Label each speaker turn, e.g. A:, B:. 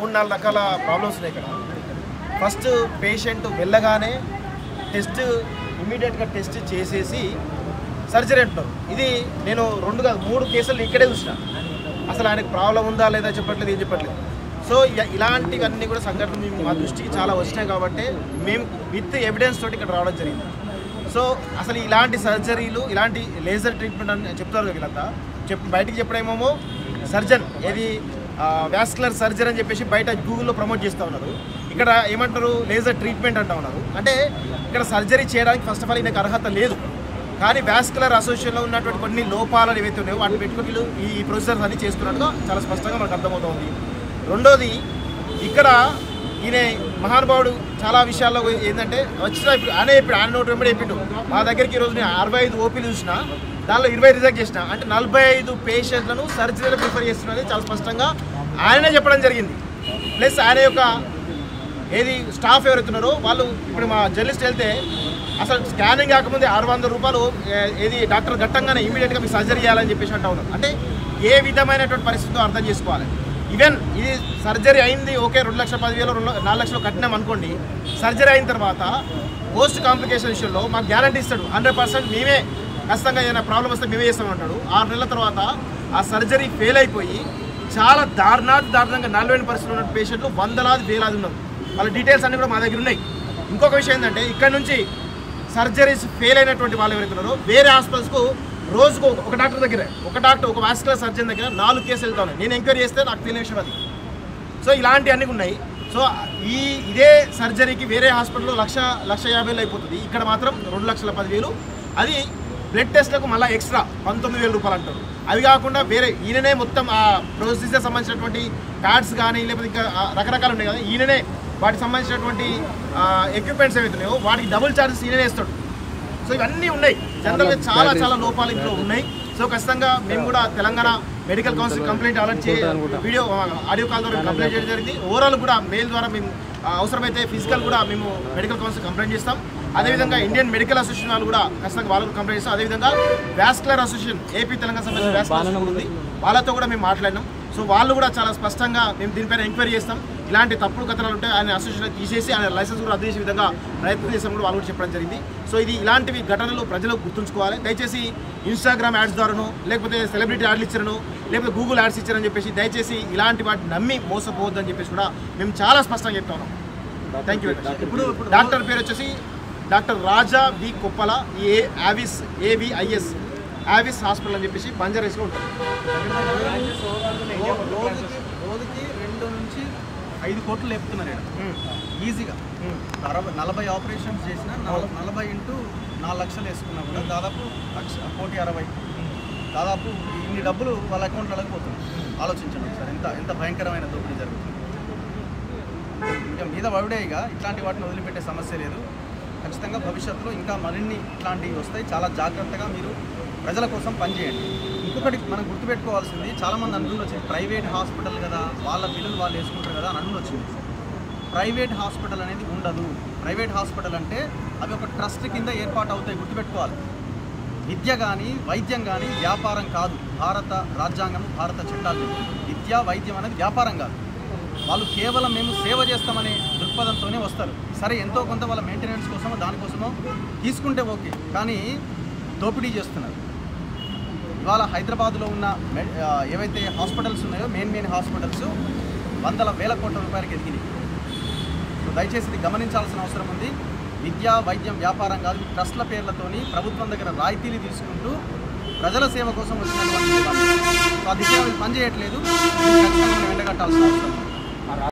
A: 3-4 రకాల ప్రాబ్లమ్స్ ఉన్నాయి ఇక్కడ. ఫస్ట్ పేషెంట్ వెళ్ళగానే టెస్ట్ ఇమీడియట్గా టెస్ట్ చేసేసి సర్జరీ అంటున్నారు. ఇది నేను 2 కాదు 3 కేసులు ఇక్కడే చూసిన. అసలు ఆయనకు ప్రాబ్లం ఉందా లేదా చెప్పట్లేదు, ఏం చెప్పట్లేదు. సో ఇలాంటివన్నీ కూడా సంఘటనలు మా దృష్టికి చాలా వచ్చినాయి కాబట్టి మేము విత్ ఎవిడెన్స్ తోటి ఇక్కడ రావడం జరిగింది. సో అసలు ఇలాంటి సర్జరీలు, ఇలాంటి లేజర్ ట్రీట్మెంట్ అని చెప్తారు వీళ్ళంతా. బయటికి చెప్పడమేమో సర్జన్ ఏది వాస్కులర్ సర్జరీ అని చెప్పేసి బయట గూగుల్లో ప్రమోట్ చేస్తూ ఉన్నారు. ఇక్కడ ఏమంటారు లేజర్ ట్రీట్మెంట్ అంటూ ఉన్నారు. అంటే ఇక్కడ సర్జరీ చేయడానికి ఫస్ట్ ఆఫ్ ఆల్ ఈయనకు అర్హత లేదు. కానీ వాస్కులర్ అసోసియేషన్లో ఉన్నటువంటి కొన్ని లోపాలు ఏవైతే ఉన్నాయో వాటిని పెట్టుకుని వీళ్ళు ఈ ప్రొసీజర్స్ అన్ని చేస్తున్నట్టుగా చాలా స్పష్టంగా మనకు అర్థమవుతుంది. రెండోది ఇక్కడ ఈయన మహానుభావుడు చాలా విషయాల్లో ఏంటంటే వచ్చిన ఇప్పుడు ఆయన నోటి వెంబడి చెప్పిండు. మా దగ్గరికి ఈరోజు నేను 65 ఓపీలు చూసిన, దానిలో 20 రిజెక్ట్ చేసిన. అంటే 45 పేషెంట్లను సర్జరీలో ప్రిఫర్ చేస్తున్నది చాలా స్పష్టంగా ఆయనే చెప్పడం జరిగింది. ప్లస్ ఆయన యొక్క ఏది స్టాఫ్ ఎవరైతున్నారో వాళ్ళు ఇప్పుడు మా జర్నలిస్ట్ వెళ్తే అసలు స్కానింగ్ కాకముందే 600 రూపాయలు ఏది డాక్టర్ గట్టంగానే ఇమీడియట్గా మీకు సర్జరీ చేయాలని చెప్పేసి అంటూ ఉన్నారు. అంటే ఏ విధమైనటువంటి పరిస్థితితో అర్థం చేసుకోవాలి. ఈవెన్ ఇది సర్జరీ అయింది ఓకే 2,10,000 4 లక్షలు కట్టినాం అనుకోండి. సర్జరీ అయిన తర్వాత పోస్ట్ కాంప్లికేషన్ విషయంలో మాకు గ్యారంటీ ఇస్తాడు 100% మేమే ఖచ్చితంగా ఏదైనా ప్రాబ్లం వస్తే మేమే చేస్తామంటాడు. 6 నెలల తర్వాత ఆ సర్జరీ ఫెయిల్ అయిపోయి చాలా దారుణంగా 40 పరిస్థితులు ఉన్న పేషెంట్లు వేలాది ఉన్నారు. వాళ్ళ డీటెయిల్స్ అన్నీ కూడా మా దగ్గర ఉన్నాయి. ఇంకొక విషయం ఏంటంటే ఇక్కడ నుంచి సర్జరీస్ ఫెయిల్ అయినటువంటి వాళ్ళు ఎవరైతున్నారో వేరే హాస్పిటల్స్కు రోజుకు ఒక డాక్టర్ దగ్గర ఒక వాస్కులర్ సర్జన్ దగ్గర 4 కేసులు వెళ్తా ఉన్నాయి. నేను ఎంక్వైరీ చేస్తే నాకు తెలియని విషయం అది. సో ఇలాంటివన్నీ ఉన్నాయి. సో ఇదే సర్జరీకి వేరే హాస్పిటల్లో 1,50,000 అయిపోతుంది. ఇక్కడ మాత్రం 2,10,000. అది బ్లడ్ టెస్ట్లకు మళ్ళీ ఎక్స్ట్రా 19,000 రూపాయలు అంటారు. అవి కాకుండా వేరే ఈయననే మొత్తం ఆ ప్రొసీజర్ సంబంధించినటువంటి ప్యాడ్స్ కానీ లేకపోతే ఇంకా రకరకాలు ఉన్నాయి కదా, ఈయననే వాటికి సంబంధించినటువంటి ఎక్విప్మెంట్స్ ఏవైతున్నాయో వాటికి డబుల్ ఛార్జెస్ ఈయననే ఇస్తాడు. సో ఇవన్నీ ఉన్నాయి. జనరల్గా చాలా లోపాలు ఇంట్లో ఉన్నాయి. సో ఖచ్చితంగా మేము కూడా Telangana medical council complaint alert audio call ద్వారా కంప్లైంట్ చేయడం జరిగింది. ఓవరాల్ కూడా మెయిల్ ద్వారా మేము అవసరమైతే ఫిజికల్ కూడా మేము మెడికల్ కౌన్సిల్ కంప్లైంట్ చేస్తాం. అదేవిధంగా ఇండియన్ మెడికల్ అసోసియేషన్ వాళ్ళు కూడా ఖచ్చితంగా వాళ్ళకు కంప్లైంట్ చేస్తాం. అదేవిధంగా వాస్కులర్ అసోసియేషన్ ఏపీ తెలంగాణ సంబంధించిన వాస్కులర్ ఉంది, వాళ్ళతో కూడా మేము మాట్లాడినాం. సో వాళ్ళు కూడా చాలా స్పష్టంగా మేము దీనిపైన ఎంక్వైరీ చేస్తాం. ఇలాంటి తప్పుడు కథనాలు ఉంటే ఆయన అసోసియేషన్ తీసేసి ఆయన లైసెన్స్ కూడా రద్దు చేసే విధంగా ప్రయత్నం చేస్తాం కూడా వాళ్ళు కూడా చెప్పడం జరిగింది. సో ఇలాంటివి ఘటనలు ప్రజలకు గుర్తుంచుకోవాలి. దయచేసి ఇన్స్టాగ్రామ్ యాడ్స్ ద్వారాను లేకపోతే సెలబ్రిటీ యాడ్లు ఇచ్చారను లేకపోతే గూగుల్ యాడ్స్ ఇచ్చారని చెప్పేసి దయచేసి ఇలాంటి వాటిని నమ్మి మోసపోవద్దని చెప్పేసి కూడా మేము చాలా స్పష్టంగా చెప్తా ఉన్నాం. Thank you. ఇప్పుడు డాక్టర్ పేరు వచ్చేసి డాక్టర్ రాజా వి కొప్పల, AVIS ఆవిస్ హాస్పిటల్ అని చెప్పేసి బంజారాస్లో ఉంటుంది.
B: రోజుకి 2 నుంచి 5 కోట్లు లేపుతున్నారు ఈజీగా. 40 ఆపరేషన్స్ చేసిన 40 ఇంటూ 4 లక్షలు వేసుకున్నా కూడా దాదాపు 1,60,00,000 దాదాపు ఇన్ని డబ్బులు వాళ్ళ అకౌంట్లో వెళ్ళకపోతుంది. ఆలోచించండి సార్ ఎంత భయంకరమైన దోపిడీ జరుగుతుంది. ఇంకా మీద పడుడేగా ఇట్లాంటి వాటిని వదిలిపెట్టే సమస్య లేదు. ఖచ్చితంగా భవిష్యత్తులో ఇంకా మరిన్ని ఇట్లాంటివి వస్తాయి. చాలా జాగ్రత్తగా మీరు ప్రజల కోసం పనిచేయండి. ఇంకొకటి మనం గుర్తుపెట్టుకోవాల్సింది, చాలామంది అనుకుని వచ్చింది ప్రైవేట్ హాస్పిటల్ కదా వాళ్ళ బిల్లులు వాళ్ళు వేసుకుంటారు కదా అని అనుకుని వచ్చింది. ప్రైవేట్ హాస్పిటల్ అనేది ఉండదు. ప్రైవేట్ హాస్పిటల్ అంటే అవి ఒక ట్రస్ట్ కింద ఏర్పాటు అవుతాయి. గుర్తుపెట్టుకోవాలి. విద్య కానీ వైద్యం కానీ వ్యాపారం కాదు. భారత రాజ్యాంగం భారత చట్టాలు విద్య వైద్యం అనేది వ్యాపారం కాదు. వాళ్ళు కేవలం మేము సేవ చేస్తామనే దృక్పథంతోనే వస్తారు. సరే ఎంతో కొంత వాళ్ళ మెయింటెనెన్స్ కోసమో దానికోసమో తీసుకుంటే ఓకే, కానీ దోపిడీ చేస్తున్నారు. ఇవాళ హైదరాబాద్లో ఉన్న ఏవైతే హాస్పిటల్స్ ఉన్నాయో మెయిన్ హాస్పిటల్స్ 100,000 కోట్ల రూపాయలకి ఎదిగినాయి. సో దయచేసి ఇది గమనించాల్సిన అవసరం ఉంది. విద్య వైద్యం వ్యాపారం కాదు. ట్రస్ట్ల పేర్లతోని ప్రభుత్వం దగ్గర రాయితీలు తీసుకుంటూ ప్రజల సేవ కోసం వచ్చినటువంటి ఆ దిశగా పనిచేయట్లేదు. ఖచ్చితంగా ఎండగట్టాల్సిన అవసరం ఉంది.